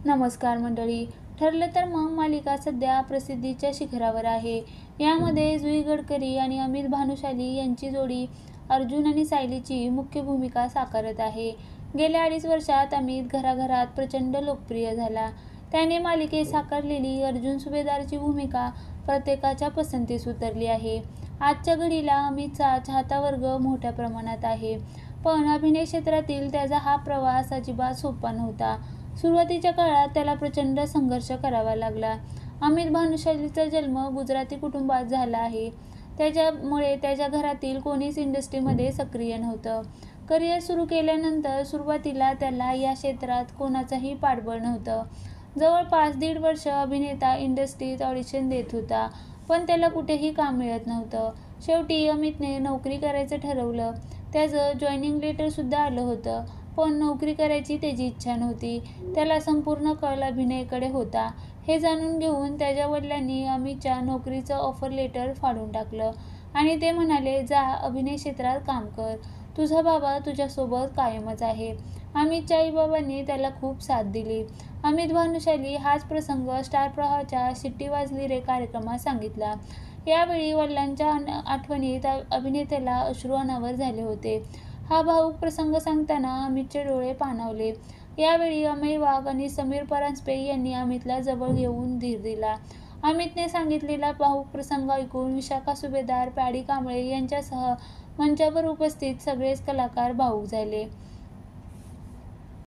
नमस्कार मंडळी. ठरलं तर मग मालिका सध्या प्रसिद्धीच्या शिखरावर आहे. यामध्ये जुई गडकरी आणि अमित भानुशाली यांची जोडी अर्जुन आणि सायलीची मुख्य भूमिका साकारत आहे. गेल्या 2.5 वर्षात अमित घराघरात प्रचंड लोकप्रिय झाला. त्याने मालिकेत साकारलेली अर्जुन सुभेदारची भूमिका प्रत्येकाच्या पसंतीस उतरली आहे. आजच्या घडीला अमितचा चाहता वर्ग मोठ्या प्रमाणात आहे. पण अभिनय क्षेत्रातील त्याचा हा प्रवास अजिबात सोपा नव्हता. सुरुवातीच्या काळात त्याला प्रचंड संघर्ष करावा लागला. अमित भानुशालीचा जन्म गुजराती कुटुंबात झाला आहे. त्याच्यामुळे त्याच्या घरातील कोणीच इंडस्ट्रीमध्ये सक्रिय नव्हतं. करिअर सुरू केल्यानंतर सुरुवातीला त्याला या क्षेत्रात कोणाचंही पाठबळ नव्हतं. जवळपास 1.5 वर्ष अभिनेता इंडस्ट्रीत ऑडिशन देत होता, पण त्याला कुठेही काम मिळत नव्हतं. शेवटी अमितने नोकरी करायचं ठरवलं. त्याचं जॉईनिंग लेटरसुद्धा आलं होतं, पण नोकरी करायची त्याची इच्छा नव्हती. त्याला संपूर्ण कल अभिनयाकडे होता. हे जाणून घेऊन त्याच्या वडिलांनी अमितच्या नोकरीचं ऑफर लेटर फाडून टाकलं आणि ते म्हणाले, जा अभिनय क्षेत्रात काम कर. तुझा बाबा तुझ्यासोबत कायमच आहे. अमितच्या आईबाबांनी त्याला खूप साथ दिली. अमित भानुशाली हाच प्रसंग स्टार प्रवाहच्या शिट्टी वाजली रे कार्यक्रमात सांगितला. यावेळी वडिलांच्या आठवणीत अभिनेत्याला अश्रू अनावर झाले होते. हा भावूक प्रसंग सांगताना अमितचे डोळे पाणावले. यावेळी अमेय वाघ आणि समीर परांजपे यांनी अमितला जवळ घेऊन धीर दिला. अमितने सांगितलेला भावूक प्रसंग ऐकून विशाखा सुभेदार, पॅडी कांबळे यांच्यासह मंचावर उपस्थित सगळेच कलाकार भावूक झाले.